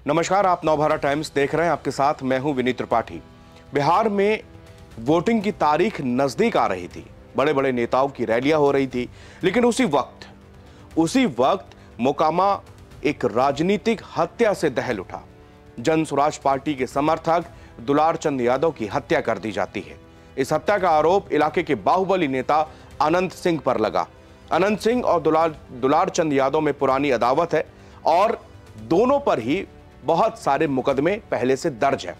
नमस्कार, आप नवभारत टाइम्स देख रहे हैं। आपके साथ मैं हूं विनीत त्रिपाठी। बिहार में वोटिंग की तारीख नजदीक आ रही थी, बड़े बड़े नेताओं की रैलियां हो रही थी, लेकिन उसी वक्त मोकामा एक राजनीतिक हत्या से दहल उठा। जन स्वराज पार्टी के समर्थक दुलार चंद यादव की हत्या कर दी जाती है। इस हत्या का आरोप इलाके के बाहुबली नेता अनंत सिंह पर लगा। अनंत सिंह और दुलार चंद यादव में पुरानी अदावत है और दोनों पर ही बहुत सारे मुकदमे पहले से दर्ज हैं।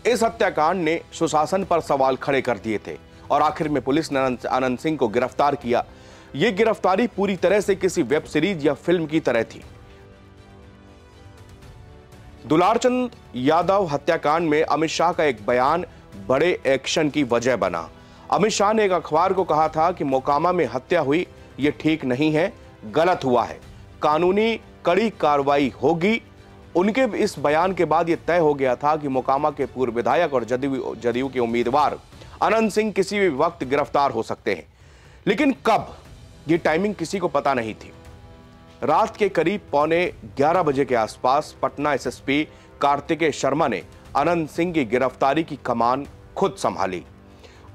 इस हत्याकांड ने सुशासन पर सवाल खड़े कर दिए थे और आखिर में पुलिस ने अनंत सिंह को गिरफ्तार किया। यह गिरफ्तारी पूरी तरह से किसी वेब सीरीज या फिल्म की तरह थी। दुलारचंद यादव हत्याकांड में अमित शाह का एक बयान बड़े एक्शन की वजह बना। अमित शाह ने एक अखबार को कहा था कि मोकामा में हत्या हुई, यह ठीक नहीं है, गलत हुआ है, कानूनी कड़ी कार्रवाई होगी। उनके इस बयान के बाद यह तय हो गया था कि मोकामा के पूर्व विधायक और जदयू के उम्मीदवार अनंत सिंह किसी भी वक्त गिरफ्तार हो सकते हैं, लेकिन कब, यह टाइमिंग किसी को पता नहीं थी। रात के करीब 11:15 बजे के आसपास पटना एसएसपी कार्तिकेय शर्मा ने अनंत सिंह की गिरफ्तारी की कमान खुद संभाली।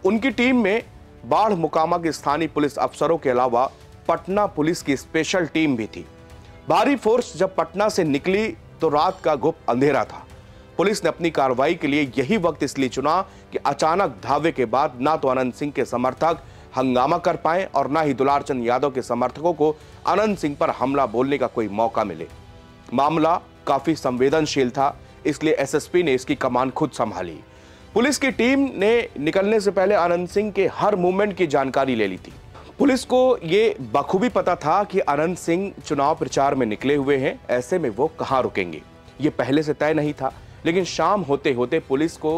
उनकी टीम में बाढ़ मोकामा के स्थानीय पुलिस अफसरों के अलावा पटना पुलिस की स्पेशल टीम भी थी। भारी फोर्स जब पटना से निकली तो रात का गुप्त अंधेरा था। पुलिस ने अपनी कार्रवाई के लिए यही वक्त इसलिए चुना कि अचानक धावे के बाद ना तो अनंत सिंह के समर्थक हंगामा कर पाए और ना ही दुलारचंद यादव के समर्थकों को अनंत सिंह पर हमला बोलने का कोई मौका मिले। मामला काफी संवेदनशील था, इसलिए एसएसपी ने इसकी कमान खुद संभाली। पुलिस की टीम ने निकलने से पहले अनंत सिंह के हर मूवमेंट की जानकारी ले ली थी। पुलिस को यह बखूबी पता था कि अनंत सिंह चुनाव प्रचार में निकले हुए हैं, ऐसे में वो कहां रुकेंगे ये पहले से तय नहीं था। लेकिन शाम होते होते पुलिस को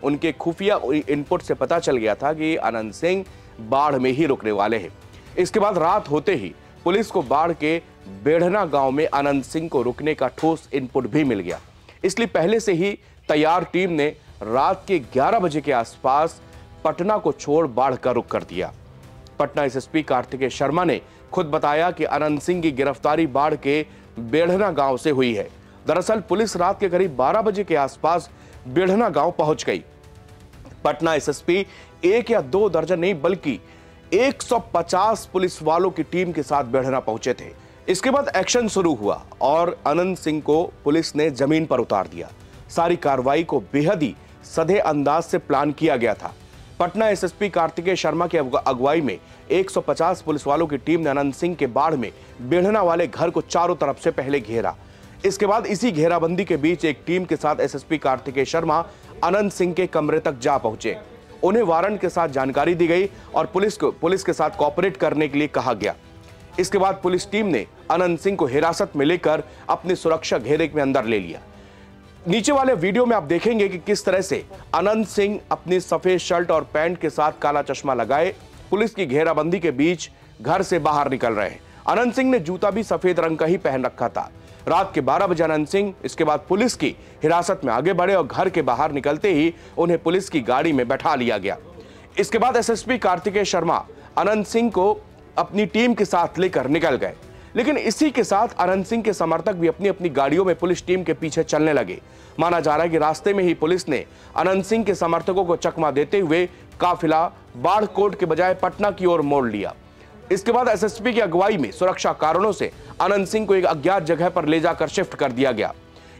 उनके खुफिया इनपुट से पता चल गया था कि अनंत सिंह बाढ़ में ही रुकने वाले हैं। इसके बाद रात होते ही पुलिस को बाढ़ के बेढ़ना गांव में अनंत सिंह को रुकने का ठोस इनपुट भी मिल गया। इसलिए पहले से ही तैयार टीम ने रात के 11 बजे के आसपास पटना को छोड़ बाढ़ का रुख कर दिया। पटना एसएसपी कार्तिकेय शर्मा ने खुद बताया कि अनंत सिंह की गिरफ्तारी बाढ़ के बेढ़ना गांव से हुई है। दरअसल पुलिस रात के करीब 12 बजे के आसपास बेढ़ना गांव पहुंच गई। पटना एसएसपी 1 या 2 दर्जन नहीं बल्कि 150 पुलिस वालों की टीम के साथ बेढ़ना पहुंचे थे। इसके बाद एक्शन शुरू हुआ और अनंत सिंह को पुलिस ने जमीन पर उतार दिया। सारी कार्रवाई को बेहद ही सधे अंदाज से प्लान किया गया था। पटना एसएसपी कार्तिकेय शर्मा की अगुवाई में 150 पुलिस वालों की टीम ने अनंत सिंह के बाढ़ में बेढ़ना वाले घर को चारों तरफ से पहले घेरा। इसके बाद इसी घेराबंदी के बीच एक टीम के साथ एसएसपी कार्तिकेय शर्मा अनंत सिंह के कमरे तक जा पहुंचे। उन्हें वारंट के साथ जानकारी दी गई और पुलिस के साथ कोऑपरेट करने के लिए कहा गया। इसके बाद पुलिस टीम ने अनंत सिंह को हिरासत में लेकर अपने सुरक्षा घेरे में अंदर ले लिया। नीचे वाले वीडियो में आप देखेंगे कि किस तरह से अनंत सिंह अपनी सफेद शर्ट और पैंट के साथ काला चश्मा लगाए पुलिस की घेराबंदी के बीच घर से बाहर निकल रहे हैं। अनंत सिंह ने जूता भी सफेद रंग का ही पहन रखा था। रात के 12 बजे अनंत सिंह इसके बाद पुलिस की हिरासत में आगे बढ़े और घर के बाहर निकलते ही उन्हें पुलिस की गाड़ी में बैठा लिया गया। इसके बाद एसएसपी कार्तिकेय शर्मा अनंत सिंह को अपनी टीम के साथ लेकर निकल गए। लेकिन इसी के साथ अनंत सिंह के समर्थक भी अपनी अपनी गाड़ियों में पुलिस टीम के पीछे चलने लगे। माना जा रहा है कि रास्ते में ही पुलिस ने अनंत सिंह के समर्थकों को चकमा देते हुए काफिला बाढ़ कोट के बजाय पटना की ओर मोड़ लिया। इसके बाद एसएसपी की अगुवाई में सुरक्षा कारणों से अनंत सिंह को एक अज्ञात जगह पर ले जाकर शिफ्ट कर दिया गया।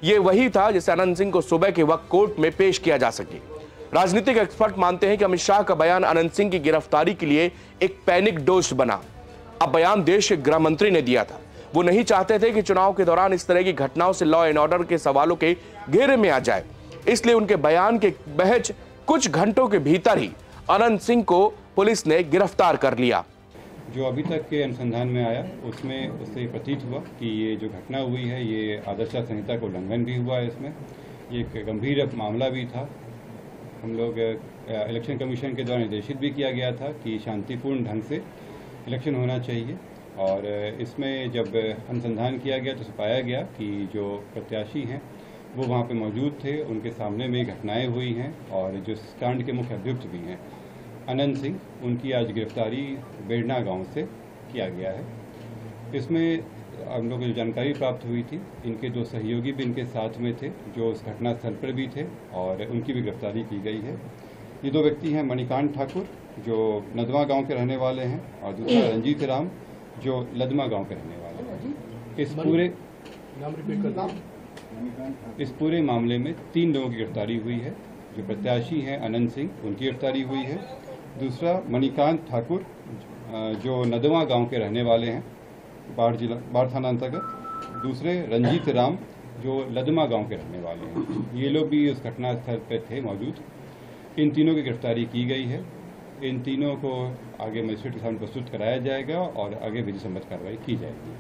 यह वही था जिससे अनंत सिंह को सुबह के वक्त कोर्ट में पेश किया जा सके। राजनीतिक एक्सपर्ट मानते हैं कि अमित शाह का बयान अनंत सिंह की गिरफ्तारी के लिए एक पैनिक डोज बना। अब बयान देश के गृह मंत्री ने दिया था। वो नहीं चाहते थे कि चुनाव के दौरान इस तरह की घटनाओं से लॉ एंड ऑर्डर के सवालों के घेरे में आ जाए। इसलिए उनके बयान के महज कुछ घंटों के भीतर ही अनंत सिंह को पुलिस ने गिरफ्तार कर लिया। जो अभी तक के अनुसंधान में आया उसमें उससे प्रतीत हुआ कि ये जो घटना हुई है ये आदर्श संहिता का उल्लंघन भी हुआ है। इसमें ये एक गंभीर मामला भी था। हम लोग इलेक्शन कमीशन के द्वारा निर्देशित भी किया गया था कि शांतिपूर्ण ढंग से इलेक्शन होना चाहिए और इसमें जब अनुसंधान किया गया तो पाया गया कि जो प्रत्याशी हैं वो वहाँ पे मौजूद थे, उनके सामने में घटनाएं हुई हैं और जो कांड के मुख्य अभियुक्त भी हैं अनंत सिंह, उनकी आज गिरफ्तारी बेढ़ना गांव से किया गया है। इसमें हम लोग को जो जानकारी प्राप्त हुई थी, इनके 2 सहयोगी भी इनके साथ में थे जो उस घटना स्थल पर भी थे और उनकी भी गिरफ्तारी की गई है। ये 2 व्यक्ति हैं मणिकांत ठाकुर जो नदवा गांव के रहने वाले हैं और दूसरा रंजीत राम जो लदमा गांव के रहने वाले हैं। इस पूरे मामले में 3 लोगों की गिरफ्तारी हुई है। जो प्रत्याशी हैं अनंत सिंह, उनकी गिरफ्तारी हुई है। दूसरा मणिकांत ठाकुर जो नदवा गांव के रहने वाले हैं, बाढ़ थाना अंतर्गत। दूसरे रंजीत राम जो लदमा गांव के रहने वाले हैं। ये लोग भी उस घटना स्थल पर थे मौजूद। इन तीनों की गिरफ्तारी की गई है। इन तीनों को आगे मजिस्ट्रेट के सामने प्रस्तुत कराया जाएगा और आगे विधि सम्मत कार्रवाई की जाएगी।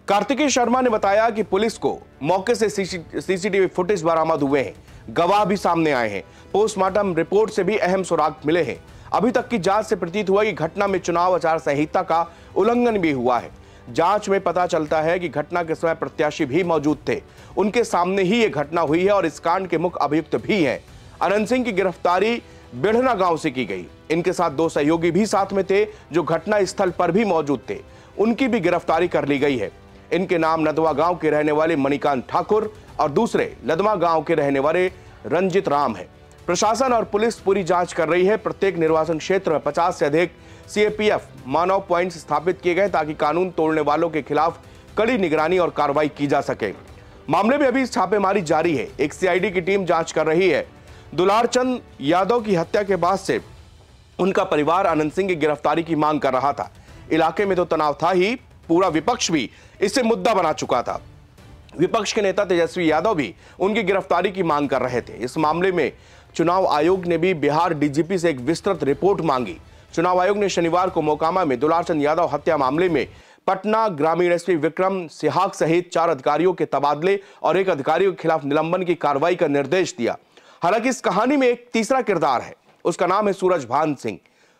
कार्तिकेय शर्मा ने बताया कि पुलिस को मौके से सीसीटीवी फुटेज बरामद हुए हैं, गवाह भी सामने आए हैं, पोस्टमार्टम रिपोर्ट से भी अहम सुराग मिले हैं। अभी तक की जांच से प्रतीत हुआ कि घटना में चुनाव आचार संहिता का उल्लंघन भी हुआ है। जांच में पता चलता है कि घटना के समय प्रत्याशी भी मौजूद थे, उनके सामने ही यह घटना हुई है और इस कांड के मुख्य अभियुक्त भी हैं। अनंत सिंह की गिरफ्तारी बिढ़ना गांव से की गई। इनके साथ 2 सहयोगी भी साथ में थे जो घटना स्थल पर भी मौजूद थे, उनकी भी गिरफ्तारी कर ली गई है। इनके नाम नदवा गांव के रहने वाले मणिकांत ठाकुर और दूसरे लदमा गांव के रहने वाले रंजित राम है। प्रशासन और पुलिस पूरी जांच कर रही है। प्रत्येक निर्वाचन क्षेत्र में 50 से अधिक सीएपीएफ मानव पॉइंट्स स्थापित किए गए ताकि कानून तोड़ने वालों के खिलाफ कड़ी निगरानी और कार्रवाई की जा सके। मामले में अभी छापेमारी जारी है। एक सीआईडी की टीम जांच कर रही है। दुलारचंद यादव की हत्या के बाद से उनका परिवार अनंत सिंह की गिरफ्तारी की मांग कर रहा था। इलाके में तो तनाव था ही, पूरा विपक्ष भी इसे मुद्दा बना चुका था। विपक्ष के नेता तेजस्वी यादव भी उनकी गिरफ्तारी की मांग कर रहे थे। इस मामले में चुनाव आयोग ने भी बिहार डीजीपी से एक विस्तृत रिपोर्ट मांगी। चुनाव आयोग ने शनिवार को मोकामा में दुलारचंद यादव हत्या मामले में पटना ग्रामीण एसपी विक्रम सिहाग सहित 4 अधिकारियों के तबादले और 1 अधिकारी के खिलाफ निलंबन की कार्रवाई का निर्देश दिया। हालांकि इस कहानी में एक तीसरा किरदार है, उसका नाम है सूरजभान सिंह।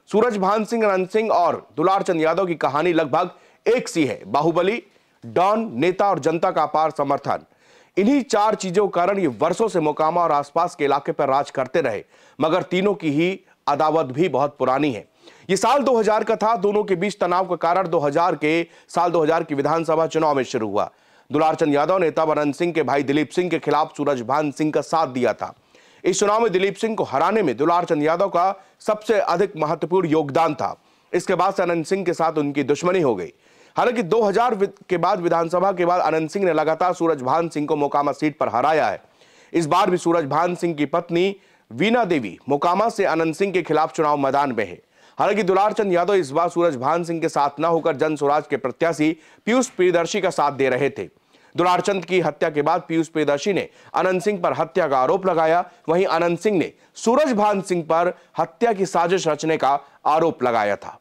सूरजभान सिंह, अनंत सिंह और दुलारचंद यादव की कहानी लगभग एक सी है। बाहुबली, डॉन, नेता और जनता का अपार समर्थन, इन्हीं 4 चीजों के कारण ये वर्षों से मोकामा और आसपास के इलाके पर राज करते रहे। मगर तीनों की ही अदावत भी बहुत पुरानी है। ये साल 2000 का था। दोनों के बीच तनाव का कारण 2000 की विधानसभा चुनाव में शुरू हुआ। दुलारचंद यादव ने तब अनंत सिंह के भाई दिलीप सिंह के खिलाफ सूरजभान सिंह का साथ दिया था। इस चुनाव में दिलीप सिंह को हराने में दुलारचंद यादव का सबसे अधिक महत्वपूर्ण योगदान था। इसके बाद से अनंत सिंह के साथ उनकी दुश्मनी हो गई। हालांकि 2000 के बाद विधानसभा के बाद अनंत सिंह ने लगातार सूरजभान सिंह को मोकामा सीट पर हराया है। इस बार भी सूरजभान सिंह की पत्नी वीना देवी मोकामा से अनंत सिंह के खिलाफ चुनाव मैदान में है। हालांकि दुलारचंद यादव इस बार सूरजभान सिंह के साथ न होकर जन स्वराज के प्रत्याशी पीयूष प्रियदर्शी का साथ दे रहे थे। दुलारचंद की हत्या के बाद पीयूष प्रियदर्शी ने अनंत सिंह पर हत्या का आरोप लगाया। वहीं अनंत सिंह ने सूरजभान सिंह पर हत्या की साजिश रचने का आरोप लगाया था।